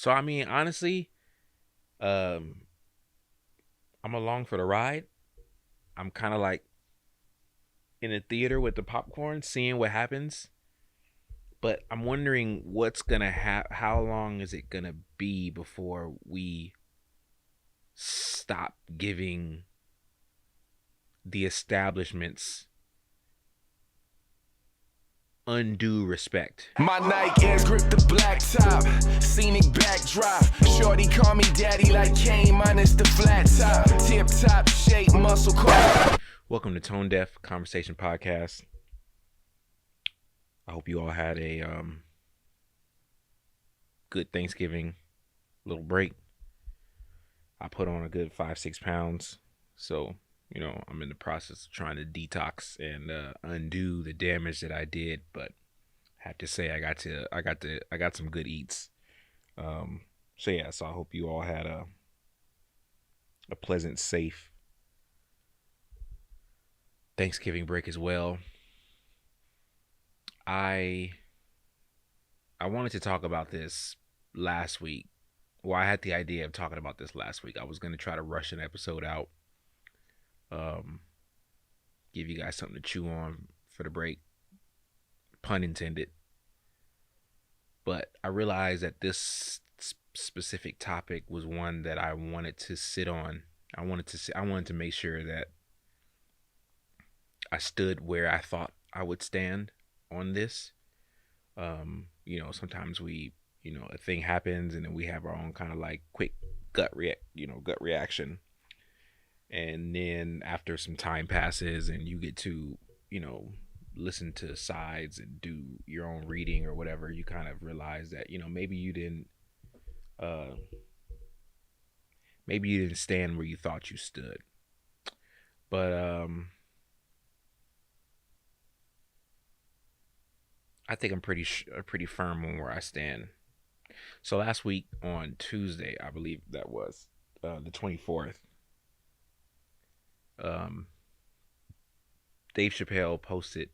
So I mean, honestly, um, I'm along for the ride. I'm kind of like in a theater with the popcorn, seeing what happens. But I'm wondering what's gonna how long is it gonna be before we stop giving the establishments undue respect. My Nike Airs grip the black top, scenic backdrop. Shorty call me daddy like Kane minus the flat top. Tip top shape, muscle car. Welcome to Tone Deaf Conversation Podcast. I hope you all had a good Thanksgiving little break. I put on a good 5-6 pounds, so I'm in the process of trying to detox and undo the damage that I did. But I have to say, I got some good eats. So I hope you all had a pleasant, safe Thanksgiving break as well. I wanted to talk about this last week. Well, I had the idea of talking about this last week. I was going to try to rush an episode out, give you guys something to chew on for the break, pun intended. But I realized that this specific topic was one that I wanted to sit on. I wanted to make sure that I stood where I thought I would stand on this. Sometimes a thing happens and then we have our own kind of like quick gut reaction. And then after some time passes and you get to, listen to sides and do your own reading or whatever, you kind of realize that, maybe you didn't stand where you thought you stood. But I think I'm pretty firm on where I stand. So last week on Tuesday, I believe that was the 24th, Dave Chappelle posted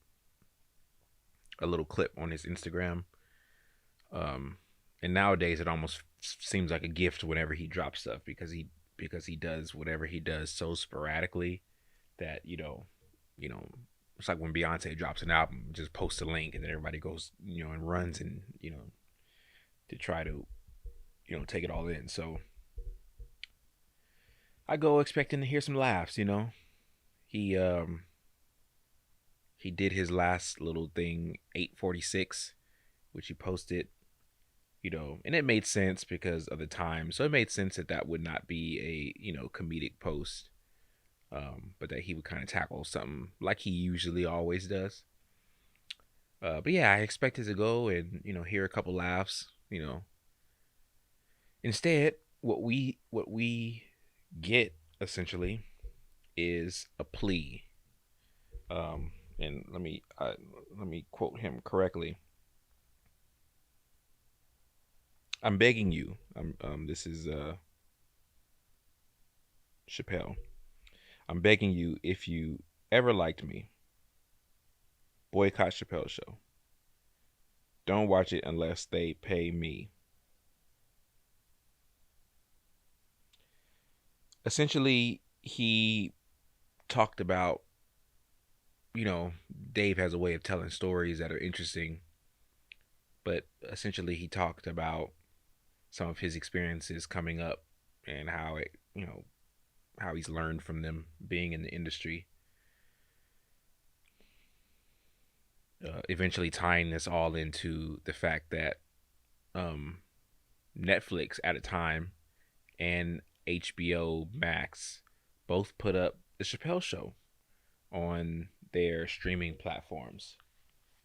a little clip on his Instagram. And nowadays it almost seems like a gift whenever he drops stuff because he does whatever he does so sporadically that it's like when Beyonce drops an album, just post a link and then everybody goes and runs and to try to take it all in. So I go expecting to hear some laughs. He did his last little thing 8:46, which he posted, and it made sense because of the time. So it made sense that would not be a comedic post, but that he would kind of tackle something like he usually always does. But yeah, I expected to go and hear a couple laughs. Instead, what we get essentially is a plea. And let me quote him correctly. I'm begging you. This is Chappelle. I'm begging you, if you ever liked me, boycott Chappelle Show. Don't watch it unless they pay me. Essentially, he talked about, Dave has a way of telling stories that are interesting, but essentially he talked about some of his experiences coming up and how how he's learned from them being in the industry. Eventually tying this all into the fact that Netflix at a time and HBO Max both put up the Chappelle Show on their streaming platforms.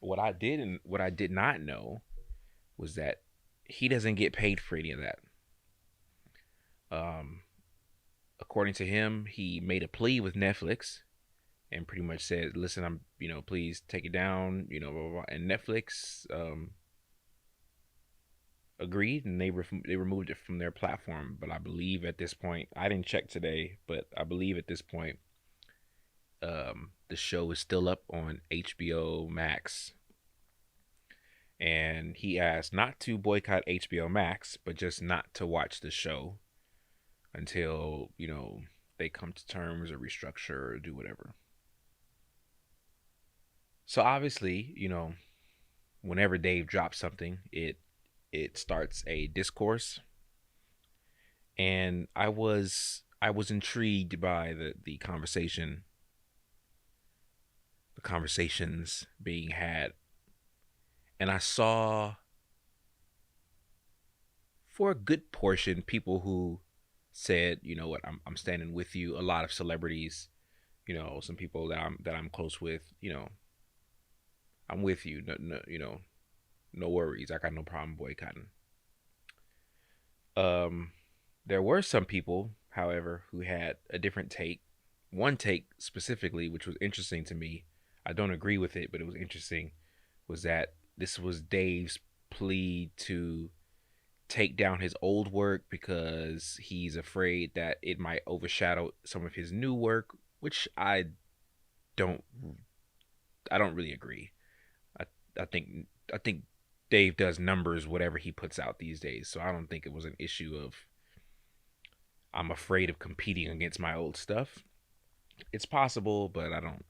What I did not know was that he doesn't get paid for any of that. According to him, he made a plea with Netflix and pretty much said, "Listen, I'm please take it down, blah, blah, blah." And Netflix agreed, and they removed it from their platform. But I believe at this point, I didn't check today, but I believe at this point, the show is still up on HBO Max, and he asked not to boycott HBO Max, but just not to watch the show until, they come to terms or restructure or do whatever. So obviously, whenever Dave drops something, it starts a discourse, and I was intrigued by the conversations being had, and I saw for a good portion people who said, you know what, I'm standing with you. A lot of celebrities, some people that I'm close with, I'm with you. No, no, no worries. I got no problem boycotting. Um, there were some people, however, who had a different take. One take specifically, which was interesting to me. I don't agree with it, but it was interesting. Was that this was Dave's plea to take down his old work because he's afraid that it might overshadow some of his new work, which don't I don't really agree. I I think Dave does numbers whatever he puts out these days, so I don't think it was an issue of I'm afraid of competing against my old stuff. It's possible, but I don't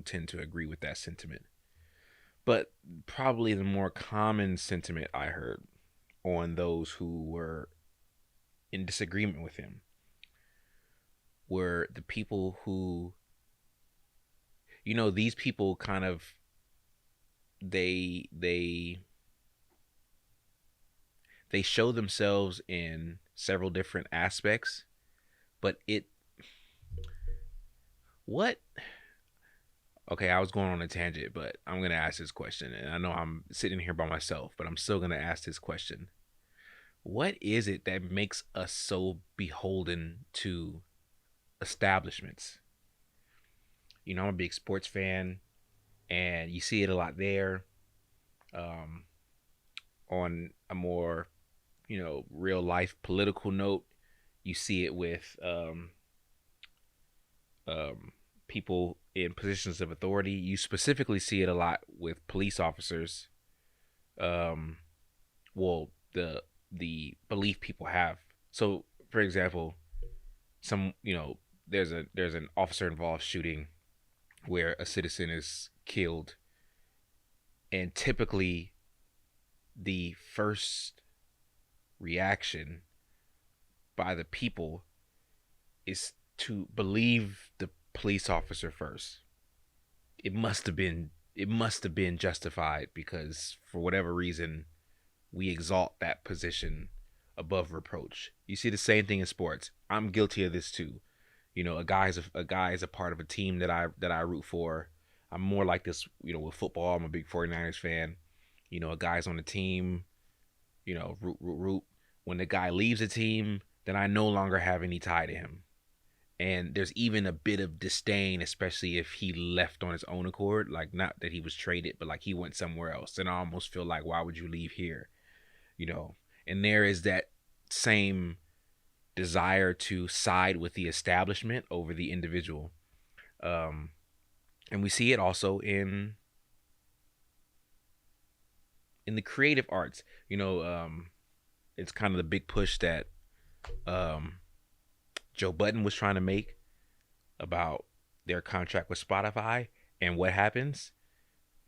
tend to agree with that sentiment. But probably the more common sentiment I heard on those who were in disagreement with him were the people who, these people kind of they they they show themselves in several different aspects, but what okay, I was going on a tangent, but I'm going to ask this question, and I know I'm sitting here by myself, but I'm still going to ask this question. What is it that makes us so beholden to establishments? I'm a big sports fan, and you see it a lot there. Um, on a more, real life political note, you see it with people in positions of authority. You specifically see it a lot with police officers. Um, well, the belief people have. So, for example, there's an officer involved shooting where a citizen is killed, and typically the first reaction by the people is to believe the police officer first. It must have been justified because for whatever reason we exalt that position above reproach. You see the same thing in sports. I'm guilty of this too. A guy is a part of a team that I root for. I'm more like this, with football. I'm a big 49ers fan. A guy's on the team, root. When the guy leaves the team, then I no longer have any tie to him. And there's even a bit of disdain, especially if he left on his own accord, like not that he was traded, but like he went somewhere else. And I almost feel like, why would you leave here? You know, and there is that same desire to side with the establishment over the individual. Um, and we see it also in the creative arts. It's kind of the big push that um, Joe Budden was trying to make about their contract with Spotify. And what happens?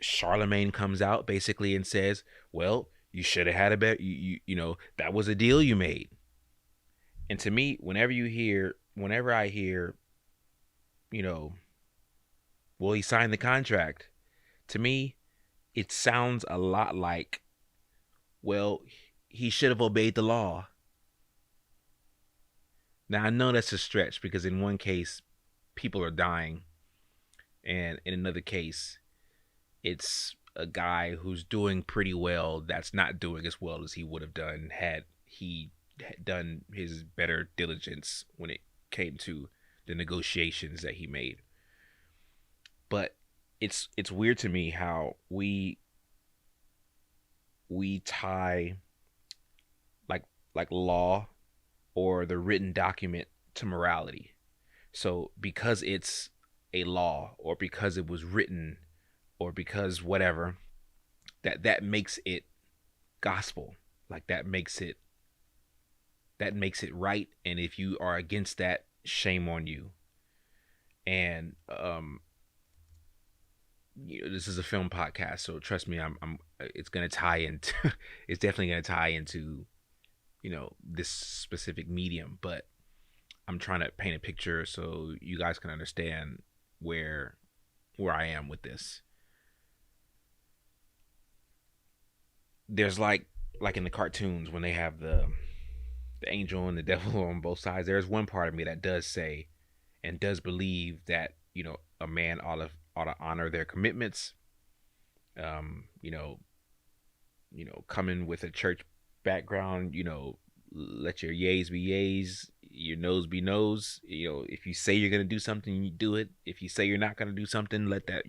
Charlemagne comes out basically and says, "Well, you should have had a better. That was a deal you made." And to me, whenever I hear, you know, well, he signed the contract. To me, it sounds a lot like, well, he should have obeyed the law. Now I know that's a stretch because in one case, people are dying, and in another case, it's a guy who's doing pretty well that's not doing as well as he would have done had he done his better diligence when it came to the negotiations that he made. But it's weird to me how we tie like law or the written document to morality. So because it's a law or because it was written or because whatever, that makes it gospel. Like that makes it right. And if you are against that, shame on you. And this is a film podcast, so trust me, I'm it's gonna tie into it's definitely gonna tie into this specific medium, but I'm trying to paint a picture so you guys can understand where where I am with this. There's like in the cartoons when they have the angel and the devil on both sides. There's one part of me that does say and does believe that a man ought to honor their commitments. Um, you know, coming with a church background, let your yays be yays, your no's be no's. If you say you're gonna do something, you do it. If you say you're not gonna do something, let that.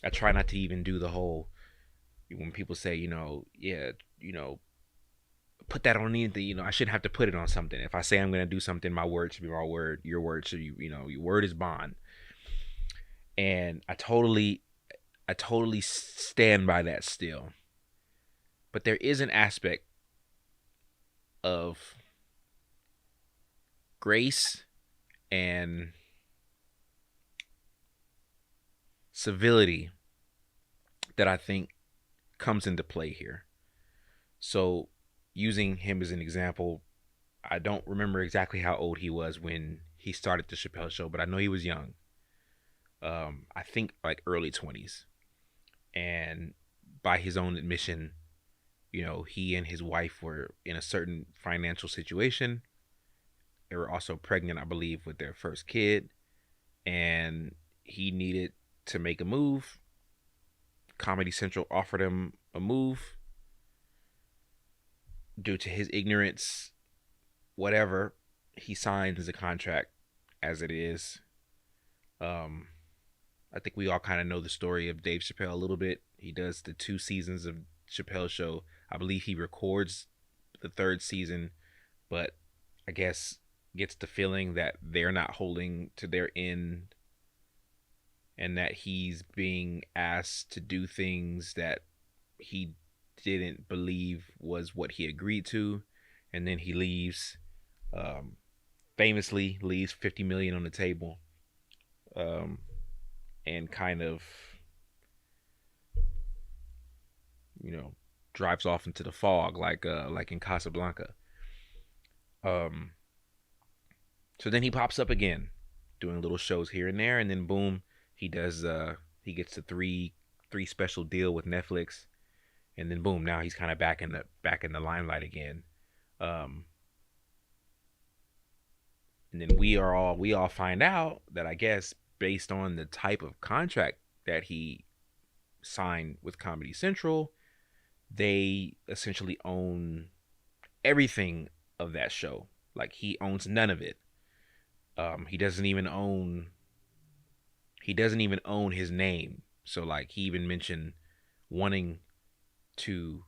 I try not to even do the whole when people say, yeah, put that on anything. I shouldn't have to put it on something. If I say I'm gonna do something, my word should be my word. Your word should your word is bond. And I totally stand by that still. But there is an aspect of grace and civility that I think comes into play here. So, using him as an example, I don't remember exactly how old he was when he started the Chappelle Show, but I know he was young. I think like early 20s. And by his own admission, he and his wife were in a certain financial situation. They were also pregnant, I believe, with their first kid, and he needed to make a move. Comedy Central offered him a move due to his ignorance, whatever. He signs the contract as it is. I think we all kind of know the story of Dave Chappelle a little bit. He does the 2 seasons of Chappelle Show. I believe he records the third season, but I guess gets the feeling that they're not holding to their end and that he's being asked to do things that he didn't believe was what he agreed to, and then he leaves. Famously leaves 50 million on the table, and kind of you know drives off into the fog like in Casablanca. Um, so then he pops up again, doing little shows here and there, and then boom, he gets the three special deal with Netflix, and then boom, now he's kind of back in the limelight again. Um, and then we all find out that I guess based on the type of contract that he signed with Comedy Central, they essentially own everything of that show. Like he owns none of it. He doesn't even own his name. So like he even mentioned wanting to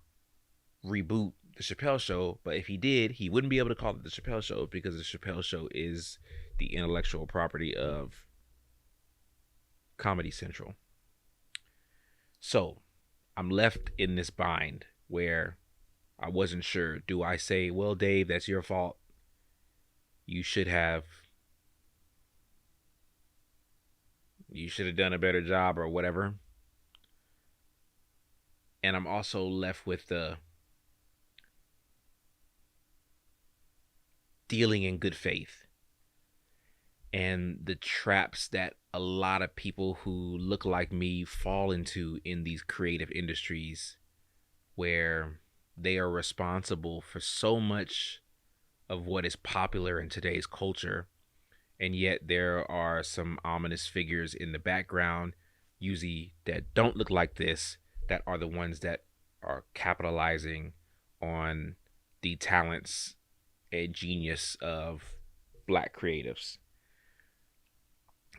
reboot the Chappelle Show, but if he did, he wouldn't be able to call it the Chappelle Show because the Chappelle Show is the intellectual property of Comedy Central. So I'm left in this bind where I wasn't sure. Do I say, well, Dave, that's your fault? You should have done a better job or whatever. And I'm also left with the dealing in good faith and the traps that a lot of people who look like me fall into in these creative industries where they are responsible for so much of what is popular in today's culture, and yet there are some ominous figures in the background, usually that don't look like this, that are the ones that are capitalizing on the talents and genius of black creatives.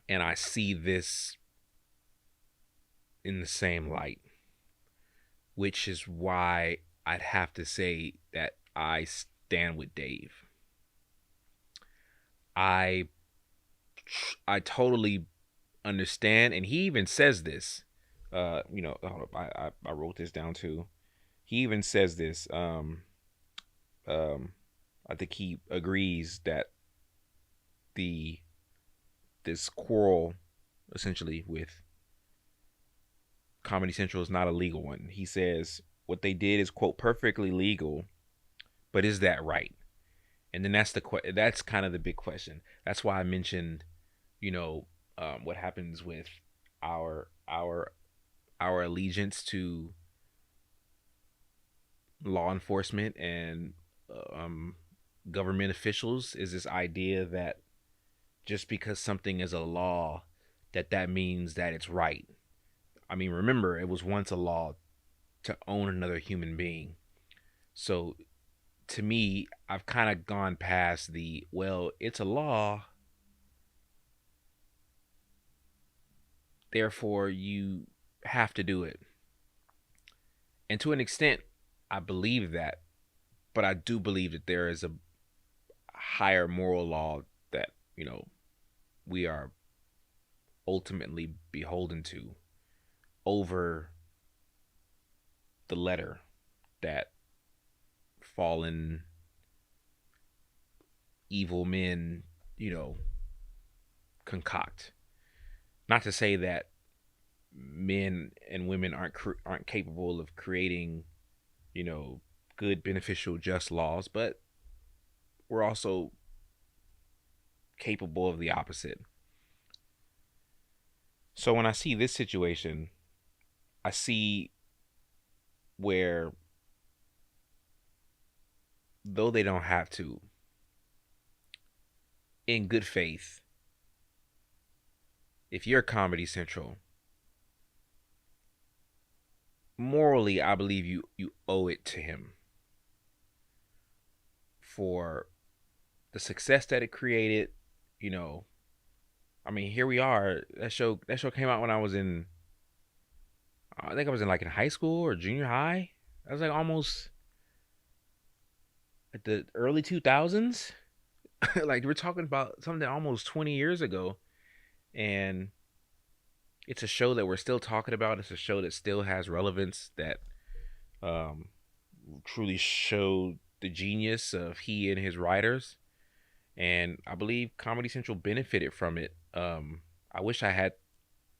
And I see this in the same light, which is why I'd have to say that I stand with Dave. I totally understand, and he even says this Hold up, I wrote this down too. He even says this. Um, I think he agrees that the this quarrel essentially with Comedy Central is not a legal one. He says what they did is quote perfectly legal, but is that right? And then that's kind of the big question. That's why I mentioned, you know, what happens with our our our allegiance to law enforcement and um, government officials is this idea that just because something is a law, that means that it's right. I mean, remember, it was once a law to own another human being. So to me, I've kind of gone past the, well, it's a law, therefore you have to do it. And to an extent, I believe that, but I do believe that there is a higher moral law that, we are ultimately beholden to over the letter that fallen evil men, you know, concoct. Not to say that men and women aren't capable of creating, you know, good, beneficial, just laws, but we're also capable of the opposite. So when I see this situation, I see where though they don't have to, in good faith, if you're Comedy Central, morally, I believe you owe it to him for the success that it created. You know, I mean, here we are. That show came out when I was in, I think I was in like in high school or junior high. I was like almost at the early 2000s. Like we're talking about something almost 20 years ago, and it's a show that we're still talking about. It's a show that still has relevance, that um, truly showed the genius of he and his writers. And I believe Comedy Central benefited from it. I wish I had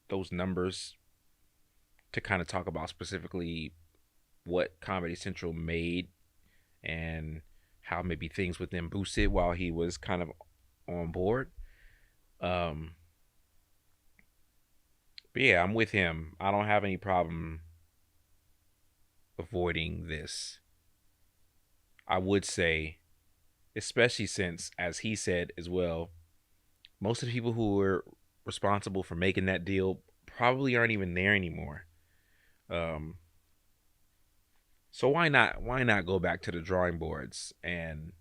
those numbers to kind of talk about specifically what Comedy Central made and how maybe things with them boosted while he was kind of on board. Um, but yeah, I'm with him. I don't have any problem avoiding this. I would say, especially since, as he said as well, most of the people who were responsible for making that deal probably aren't even there anymore. Um, so why not go back to the drawing boards and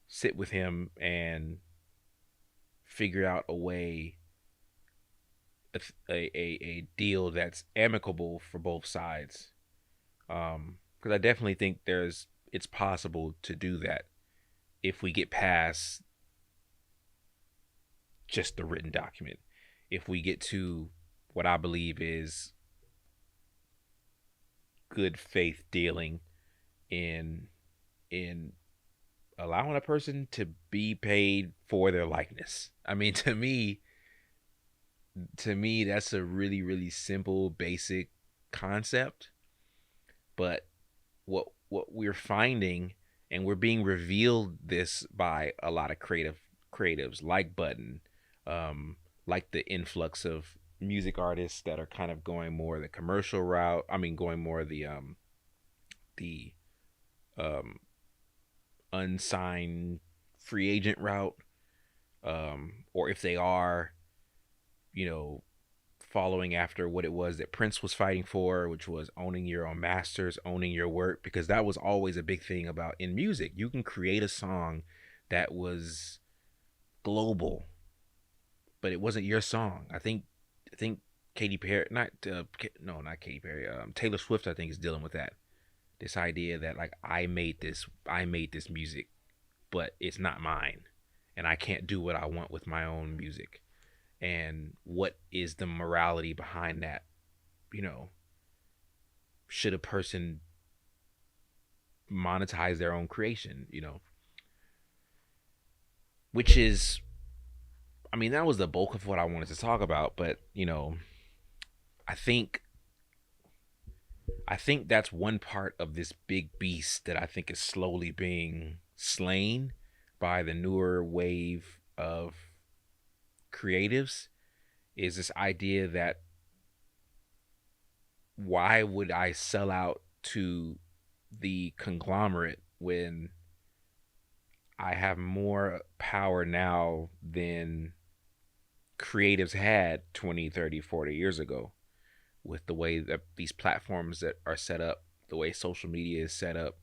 sit with him and figure out a way, a deal that's amicable for both sides. Because I definitely think it's possible to do that if we get past just the written document. If we get to what I believe is good faith dealing in in allowing a person to be paid for their likeness. I mean, to me that's a really really simple basic concept, but what we're finding, and we're being revealed this by a lot of creatives like Button, um, like the influx of music artists that are kind of going more the commercial route. I mean, going more the um, unsigned free agent route, or if they are, you know, following after what it was that Prince was fighting for, which was owning your own masters, owning your work, because that was always a big thing about in music. You can create a song that was global, but it wasn't your song. I think Katy Perry, not no, not Katy Perry. Taylor Swift, I think, is dealing with that. This idea that like I made this music, but it's not mine, and I can't do what I want with my own music. And what is the morality behind that? you know, should a person monetize their own creation, which is, I mean, that was the bulk of what I wanted to talk about, but, I think I think that's one part of this big beast that I think is slowly being slain by the newer wave of creatives is this idea that why would I sell out to the conglomerate when I have more power now than creatives had 20, 30, 40 years ago with the way that these platforms that are set up, the way social media is set up.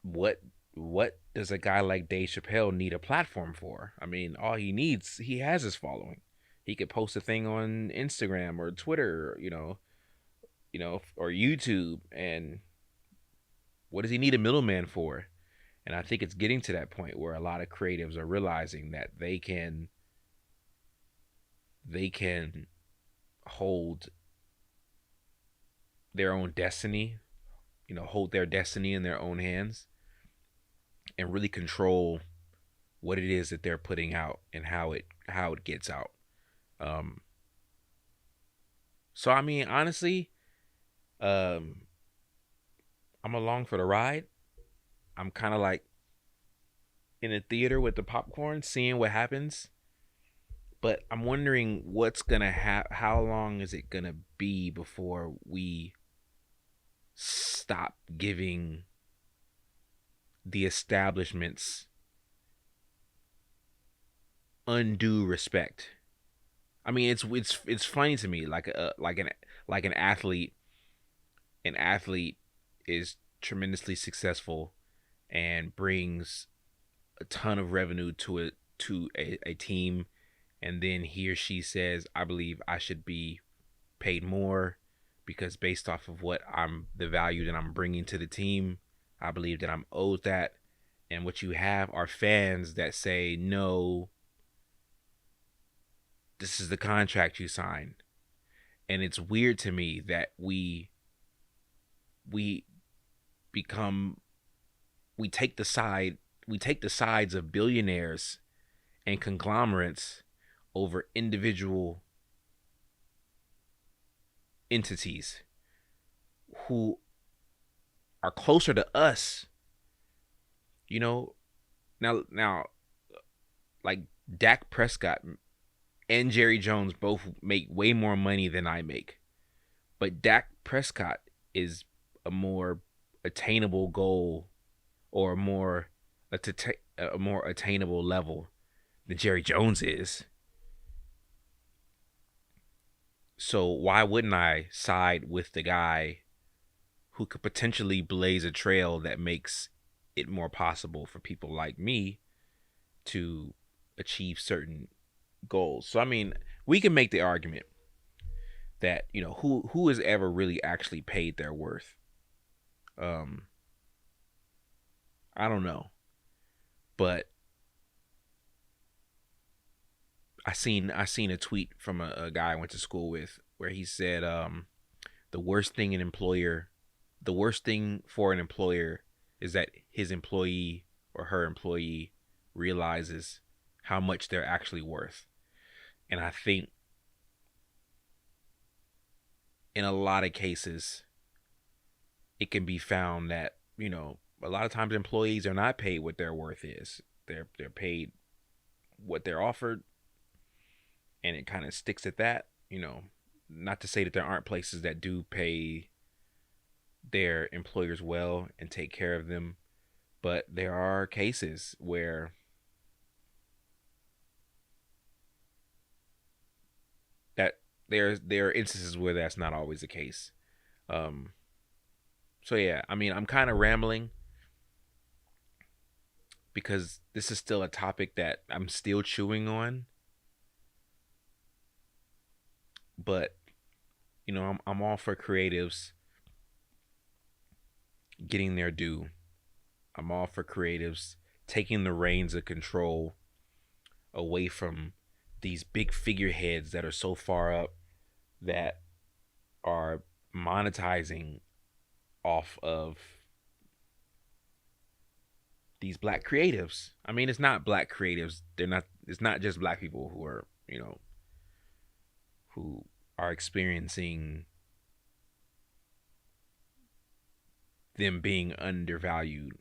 What what does a guy like Dave Chappelle need a platform for? I mean, all he has his following. He could post a thing on Instagram or Twitter, or YouTube, and what does he need a middleman for? And I think it's getting to that point where a lot of creatives are realizing that they can hold their own destiny, hold their destiny in their own hands and really control what it is that they're putting out and how it gets out. Um so I mean, honestly, um I'm along for the ride. I'm kind of like in a theater with the popcorn seeing what happens, but I'm wondering what's going to how long is it going to be before we stop giving the establishments undue respect. I mean, it's funny to me, like an athlete. An athlete is tremendously successful and brings a ton of revenue to a team, and then he or she says, "I believe I should be paid more because based off of what I'm the value that I'm bringing to the team, I believe that I'm owed that." And what you have are fans that say, "No, this is the contract you signed." And it's weird to me that we become we take the sides of billionaires and conglomerates over individual entities who are closer to us. You know, now like Dak Prescott and Jerry Jones both make way more money than I make. But Dak Prescott is a more attainable goal, or a more attainable level than Jerry Jones is. So why wouldn't I side with the guy who could potentially blaze a trail that makes it more possible for people like me to achieve certain goals? So I mean, we can make the argument that, who has ever really actually paid their worth. Um, I don't know, but I seen a tweet from a guy I went to school with where he said, the worst thing the worst thing for an employer is that his employee or her employee realizes how much they're actually worth. And I think in a lot of cases it can be found that, a lot of times employees are not paid what their worth is. They're paid what they're offered, and it kind of sticks at that. Not to say that there aren't places that do pay their employers well and take care of them, but there are cases where that there are instances where that's not always the case. Um, so yeah, I mean, I'm kind of rambling because this is still a topic that I'm still chewing on, but I'm all for creatives getting their due. I'm all for creatives taking the reins of control away from these big figureheads that are so far up that are monetizing off of these black creatives. I mean, it's not black creatives. They're not. It's not just black people who are, who are experiencing them being undervalued,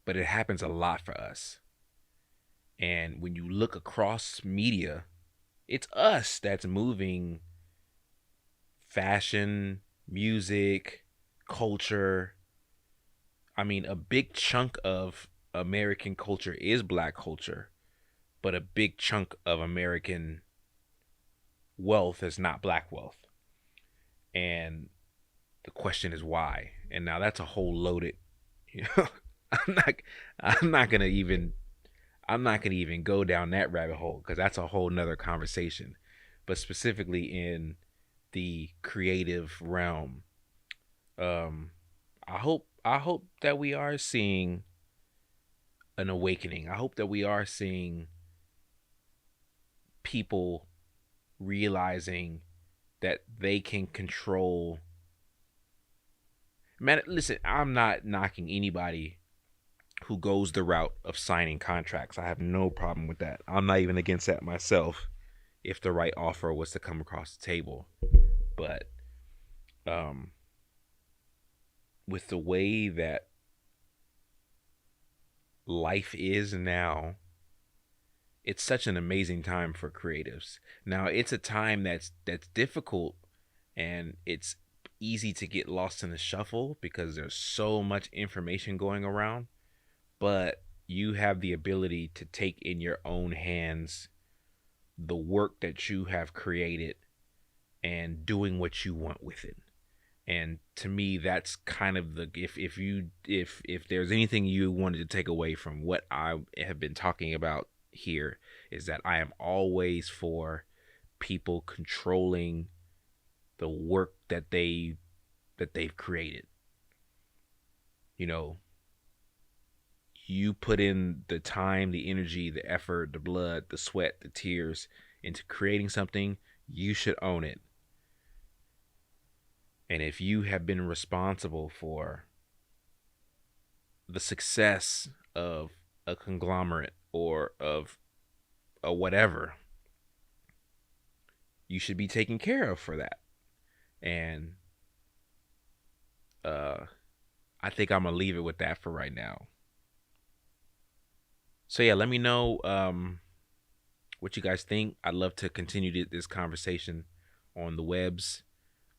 but it happens a lot for us. And when you look across media, it's us that's moving fashion, music, culture. I mean, a big chunk of American culture is black culture, but a big chunk of American wealth is not black wealth. And the question is why. And now that's a whole loaded, you know, I'm not I'm not gonna even I'm not gonna even go down that rabbit hole because that's a whole nother conversation. But specifically in the creative realm, I hope that we are seeing an awakening. I hope that we are seeing people realizing that they can control. Man, listen, I'm not knocking anybody who goes the route of signing contracts. I have no problem with that. I'm not even against that myself if the right offer was to come across the table. But with the way that life is now, it's such an amazing time for creatives. Now, it's a time that's difficult, and it's easy to get lost in the shuffle because there's so much information going around, but you have the ability to take in your own hands the work that you have created and doing what you want with it. And to me, that's kind of the if there's anything you wanted to take away from what I have been talking about here, is that I am always for people controlling the work that they've created. You know, you put in the time, the energy, the effort, the blood, the sweat, the tears into creating something, you should own it. And if you have been responsible for the success of a conglomerate or of a whatever, you should be taken care of for that. And I think I'm gonna leave it with that for right now. So yeah, let me know what you guys think. I'd love to continue this conversation on the webs.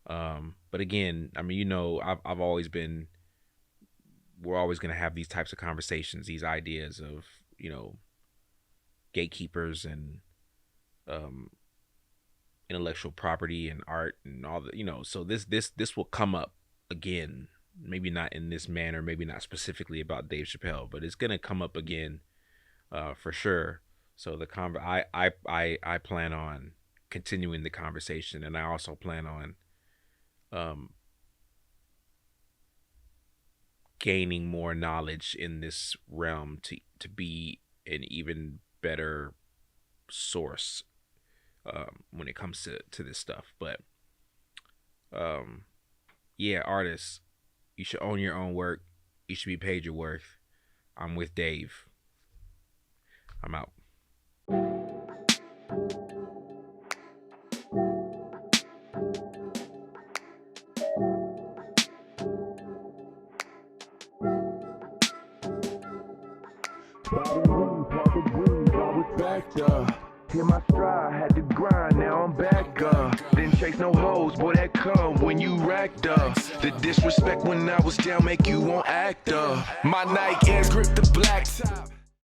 But again, I mean, I've always been, we're always going to have these types of conversations, these ideas of, gatekeepers and, intellectual property and art and all the, so this will come up again, maybe not in this manner, maybe not specifically about Dave Chappelle, but it's going to come up again, for sure. So I plan on continuing the conversation, and I also plan on, gaining more knowledge in this realm to be an even better source when it comes to this stuff. But yeah, artists, you should own your own work. You should be paid your worth. I'm with Dave. I'm out. Backed up, hit my stride, had to grind, now I'm back up. Didn't chase no hoes, boy, that come when you racked up. The disrespect when I was down make you want act up. My Nike Airs grip the black top.